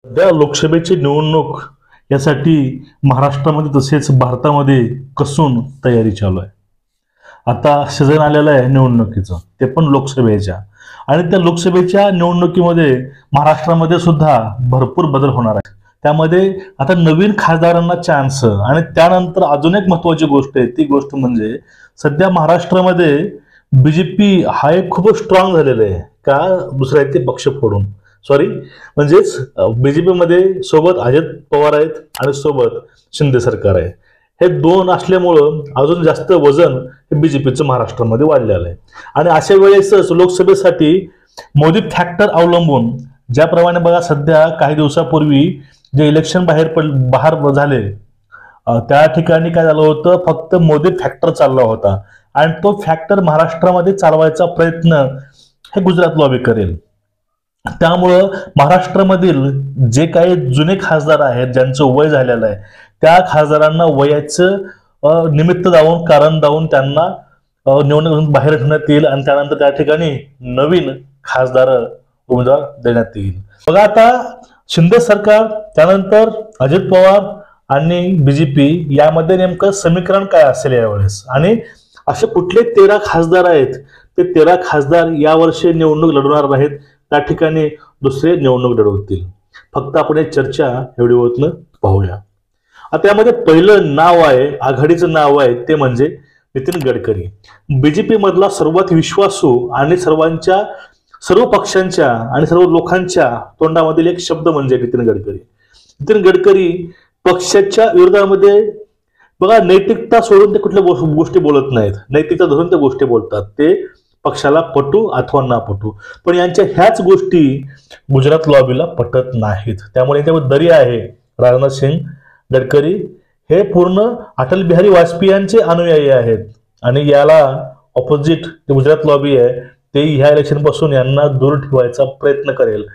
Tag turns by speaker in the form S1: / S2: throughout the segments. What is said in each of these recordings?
S1: सध्या लोकसभेची निवडणूक यासाठी महाराष्ट्रामध्ये तसेच भारतामध्ये कसून तयारी चालू आहे। आता सीझन आलेला आहे निवडणुकीचं, ते पण लोकसभेच्या, आणि त्या लोकसभेच्या निवडणुकीमध्ये महाराष्ट्रामध्ये सुद्धा भरपूर बदल होणार आहे। त्यामध्ये आता नवीन खासदारांना चान्स, आणि त्यानंतर अजून एक महत्त्वाची गोष्ट आहे, ती गोष्ट म्हणजे सध्या महाराष्ट्रामध्ये बीजेपी हा एक खूप स्ट्रॉंग झालेला आहे का दुसऱ्या ते पक्ष फोडून, सॉरी म्हणजेच बीजेपी मध्ये सोबत अजित पवार आहेत आणि सोबत शिंदे सरकार आहे। हे दोन असल्यामुळं अजून जास्त वजन हे बीजेपीचं महाराष्ट्रामध्ये वाढलेलं आहे। आणि अशा वेळेसच लोकसभेसाठी मोदी फॅक्टर अवलंबून, ज्याप्रमाणे बघा सध्या काही दिवसापूर्वी जे इलेक्शन बाहेर झाले, त्या ठिकाणी काय झालं होतं, फक्त मोदी फॅक्टर चालला होता, आणि तो फॅक्टर महाराष्ट्रामध्ये चालवायचा प्रयत्न हे गुजरात लॉबी करेल। त्यामुळं महाराष्ट्रामधील जे काही जुने खासदार आहेत, ज्यांचं वय झालेलं आहे, त्या खासदारांना वयाचं निमित्त दावून, कारण दावून त्यांना निवडणुकीतून बाहेर ठेवण्यात येईल, आणि त्यानंतर त्या ठिकाणी नवीन खासदार उमेदवार देण्यात येईल। बघा आता शिंदे सरकार, त्यानंतर अजित पवार आणि बीजेपी यामध्ये नेमकं समीकरण काय असेल यावेळेस, आणि असे कुठले 13 खासदार आहेत, ते 13 खासदार यावर्षी निवडणूक लढवणार नाहीत, त्या ठिकाणी दुसरे निवडणूक लढवतील। फक्त आपण एक चर्चा व्हिडिओतनं पाहूया। आता यामध्ये पहिलं नाव आहे, आघाडीचं नाव आहे, ते म्हणजे नितीन गडकरी। बीजेपी मधला सर्वात विश्वासू आणि सर्व पक्षांच्या आणि सर्व लोकांच्या तोंडामधील एक शब्द म्हणजे नितीन गडकरी। नितीन गडकरी पक्षाच्या विरोधामध्ये बघा, नैतिकता सोडून ते कुठल्या गोष्टी बोलत नाहीत, नैतिकता धरून ते गोष्टी बोलतात, ते पक्षाला पटू अथवा ना पटू, पण यांच्या ह्याच गोष्टी गुजरात लॉबीला पटत नाहीत। त्यामुळे याच्यामध्ये दरी आहे। राजनाथ सिंग गडकरी हे पूर्ण अटल बिहारी वाजपेयींचे अनुयायी आहेत, आणि याला ऑपोजिट गुजरात लॉबी आहे, ते ह्या इलेक्शन पासून यांना दूर ठेवायचा प्रयत्न करेल,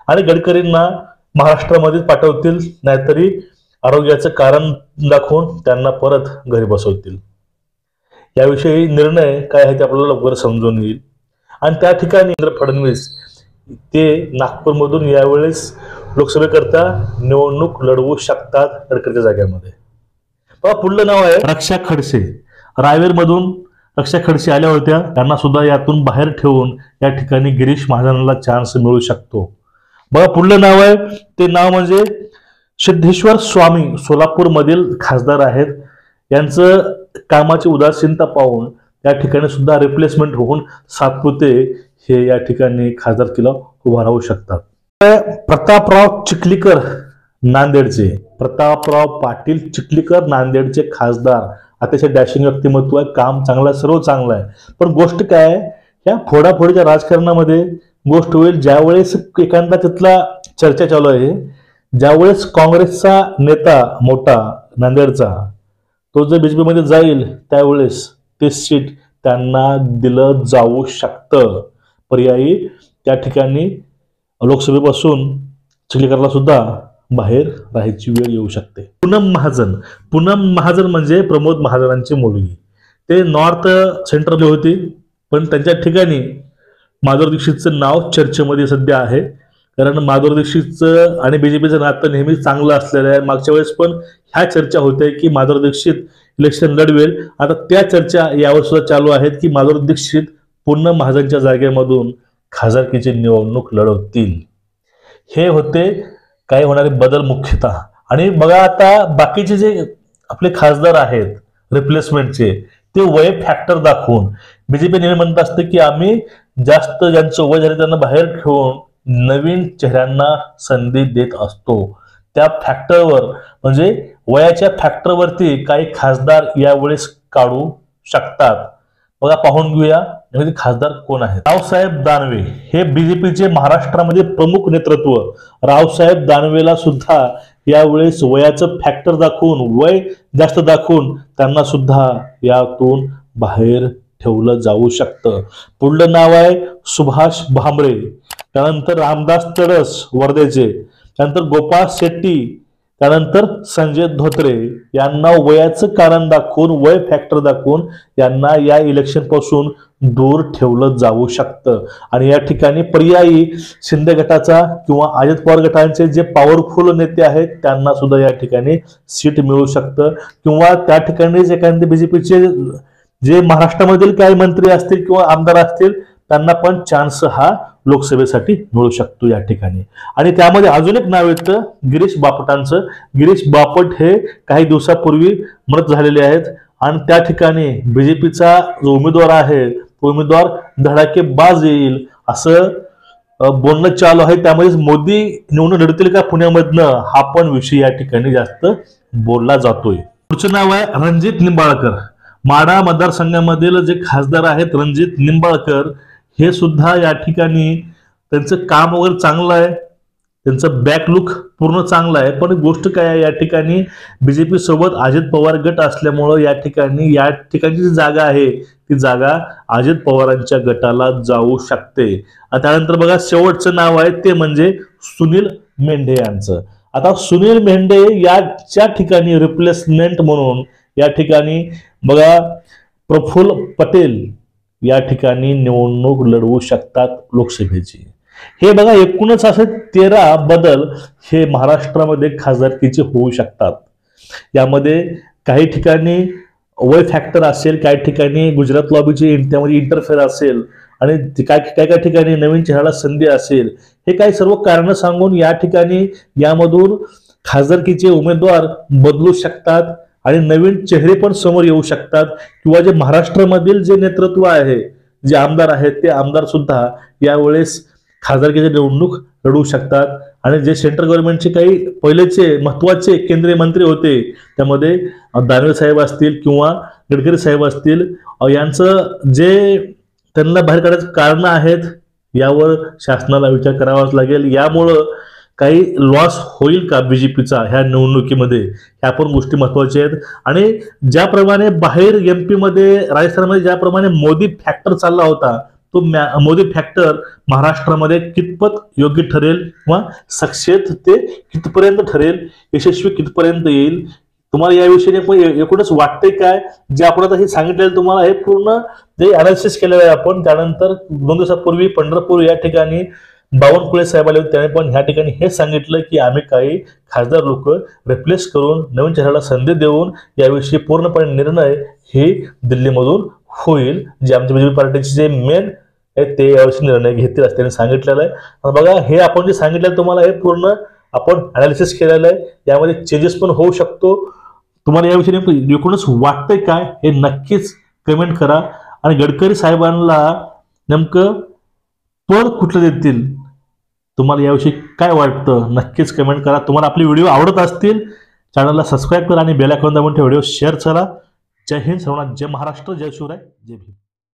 S1: आणि गडकरींना महाराष्ट्रामध्ये पाठवतील, नाहीतरी आरोग्याचं कारण दाखवून त्यांना परत घरी बसवतील। याविषयी निर्णय काय आहे ते आपल्याला लवकर समजून येईल। आणि त्या ठिकाणी देवेंद्र फडणवीस ते नागपूरमधून यावेळेस लोकसभेकरता निवडणूक लढवू शकतात गडकरीच्या जागेमध्ये। बघा पुढलं नाव आहे रक्षा खडसे। रायवेरमधून रक्षा खडसे आल्या होत्या, त्यांना सुद्धा यातून बाहेर ठेवून या ठिकाणी गिरीश महाजनाला चान्स मिळू शकतो। बघा पुढलं नाव आहे, ते नाव म्हणजे सिद्धेश्वर स्वामी, सोलापूर मधील खासदार आहेत। यांचं कामाची उदासीनता पाहून या ठिकाणी सुद्धा रिप्लेसमेंट होऊन सातपुते हे या ठिकाणी खासदारकीला उभा राहू शकतात। प्रतापराव चिखलीकर नांदेडचे, प्रतापराव पाटील चिखलीकर नांदेडचे खासदार, अतिशय डॅशिंग व्यक्तिमत्व आहे, काम चांगलं आहे, सर्व चांगलं आहे, पण गोष्ट काय आहे, या फोडाफोडीच्या राजकारणामध्ये गोष्ट होईल ज्यावेळेस एखादा तिथला चर्चा चालू आहे, ज्यावेळेस काँग्रेसचा नेता मोठा नांदेडचा तो जर बीजेपी मध्ये जाईल, त्यावेळेस ते सीट त्यांना दिलं जाऊ शकतं। पर्यायी त्या ठिकाणी लोकसभेपासून चिखलीकरला सुद्धा बाहेर राहायची वेळ येऊ शकते। पूनम महाजन म्हणजे प्रमोद महाजनांची मुलगी, ते नॉर्थ सेंटरला होती, पण त्यांच्या ठिकाणी माधुरी दीक्षितचं नाव चर्चेमध्ये सध्या आहे, कारण माधुरी दीक्षितचं आणि बीजेपीचं नातं नेहमी चांगलं असलेलं आहे। मागच्या वेळेस पण ह्या चर्चा होत्या की माधुरी दीक्षित इलेक्शन लढवेल, आता त्या चर्चा यावर सुद्धा चालू आहेत की माधुरी दीक्षित पूनम महाजनच्या जागेमधून खासदारकीची निवडणूक लढवतील। हे होते काय होणारे बदल मुख्यतः। आणि बघा आता बाकीचे जे आपले खासदार आहेत रिप्लेसमेंटचे, ते वय फॅक्टर दाखवून बीजेपी नेहमी म्हणत असते की आम्ही जास्त ज्यांचं वय झाले त्यांना बाहेर ठेवून नवीन चेहऱ्यांना संधी देत असतो। त्या फॅक्टरवर म्हणजे वयाच्या फॅक्टरवरती काही खासदार यावेळेस काढू शकतात। बघा पाहून घेऊया म्हणजे खासदार कोण आहेत। रावसाहेब दानवे हे बीजेपीचे महाराष्ट्रामध्ये प्रमुख नेतृत्व। रावसाहेब दानवेला सुद्धा यावेळेस वयाचं फॅक्टर दाखवून, वय जास्त दाखवून त्यांना सुद्धा यातून बाहेर ठेवलं जाऊ शकतं। पुढलं नाव आहे सुभाष भामरे, त्यानंतर रामदास तडस वर्धेचे, त्यानंतर गोपाळ शेट्टी त्यानंतर संजय धोत्रे यांना वयाचं कारण दाखवून, वय फॅक्टर दाखवून यांना या इलेक्शन पासून दूर ठेवलं जाऊ शकतं. आणि या ठिकाणी पर्यायी शिंदे गटाचा किंवा अजित पवार गटांचे जे पॉवरफुल नेते आहेत त्यांना सुद्धा या ठिकाणी सीट मिळू शकतं. किंवा त्या ठिकाणी जे एखादे बीजेपीचे जे महाराष्ट्रामधील काही मंत्री असतील किंवा आमदार असतील त्यांना पण चान्स हा लोकसभेसाठी मिळू शकतो या ठिकाणी. आणि त्यामध्ये अजून एक नाव येतं गिरीश बापटांचं. गिरीश बापट हे काही दिवसापूर्वी मृत झालेले आहेत आणि त्या ठिकाणी बीजेपीचा जो उमेदवार आहे तो उमेदवार धडाकेबाज येईल असं बोलणं चालू आहे. त्यामध्ये मोदी निवडून लढतील का पुण्यामधनं हा पण विषय या ठिकाणी जास्त बोलला जातोय. पुढचं नाव आहे रणजित निंबाळकर. माढा मतदारसंघामधील जे खासदार आहेत रणजित निंबाळकर हे सुद्धा या ठिकाणी त्यांचं काम वगैरे चांगलं आहे, त्यांचं बॅक लुक पूर्ण चांगलं आहे. पण गोष्ट काय आहे, या ठिकाणी बीजेपी सोबत अजित पवार गट असल्यामुळं या ठिकाणची जी जागा आहे ती जागा अजित पवारांच्या गटाला जाऊ शकते. त्यानंतर बघा शेवटचं नाव आहे ते म्हणजे सुनील मेंढे यांचं. आता सुनील मेंढे याच्या ठिकाणी रिप्लेसमेंट म्हणून या ठिकाणी बघा प्रफुल्ल पटेल या ठिकाणी निवडणूक लढवू शकतात लोकसभेची. हे बघा एकूणच असे 13 बदल हे महाराष्ट्रामध्ये खासदारकीचे होऊ शकतात. यामध्ये काही ठिकाणी वय फॅक्टर असेल, काही ठिकाणी गुजरात लॉबीची त्यामध्ये इंटरफेअर असेल आणि काही ठिकाणी नवीन चेहऱ्याला संधी असेल. हे काही सर्व कारण सांगून या ठिकाणी यामधून खासदारकीचे उमेदवार बदलू शकतात आणि नवीन चेहरे पण समोर येऊ शकतात. किंवा जे महाराष्ट्रामधील जे नेतृत्व आहे, जे आमदार आहेत ते आमदार सुद्धा यावेळेस खासदारकीची निवडणूक लढवू शकतात. आणि जे सेंट्रल गव्हर्नमेंटचे काही पहिलेचे महत्वाचे केंद्रीय मंत्री होते त्यामध्ये दानवे साहेब असतील किंवा गडकरी साहेब असतील, यांचं जे त्यांना बाहेर काढायचं कारण आहेत यावर शासनाला विचार करावाच लागेल. यामुळं काही लॉस होईल का बीजेपीचा ह्या निवडणुकीमध्ये, ह्या पण गोष्टी महत्वाच्या आहेत. आणि ज्याप्रमाणे बाहेर MP मध्ये राजस्थानमध्ये ज्याप्रमाणे मोदी फॅक्टर चालला होता तो मोदी फॅक्टर महाराष्ट्रामध्ये कितपत योग्य ठरेल किंवा सक्सेस ते कितपर्यंत ठरेल, यशस्वी कितपर्यंत येईल, तुम्हाला याविषयी एकूणच वाटतंय काय? जे आपण आता हे सांगितलेलं तुम्हाला हे पूर्ण जे अनालिसिस केलेलं आहे आपण. त्यानंतर 2 दिवसापूर्वी पंढरपूर या ठिकाणी बावनकुळे साहेब आले होते, त्याने पण ह्या ठिकाणी हे सांगितलं की आम्ही काही खासदार लोक रिप्लेस करून नवीन चेहऱ्याला संधी देऊन याविषयी पूर्णपणे निर्णय हे दिल्लीमधून होईल. जे आमच्या बीजेपी पार्टीचे जे मेन ते याविषयी निर्णय घेतील असं त्यांनी सांगितलेलं आहे. बघा हे आपण जे सांगितलं तुम्हाला हे पूर्ण आपण अनालिसिस केलेलं आहे. यामध्ये चेंजेस पण होऊ शकतो. तुम्हाला याविषयी एकूणच वाटतंय काय हे नक्कीच कमेंट करा. आणि गडकरी साहेबांना नेमकं पद कुठलं देतील, तुम्हाला याविषयी काय वाटतं नक्कीच कमेंट करा. तुम्हाला आपले व्हिडिओ आवडत असतील चॅनलला सबस्क्राईब करा आणि बेल आयकॉन दाबून व्हिडिओ शेअर करा. जय हिंद सर्वांना. जय महाराष्ट्र. जय शिवराय. जय भीम.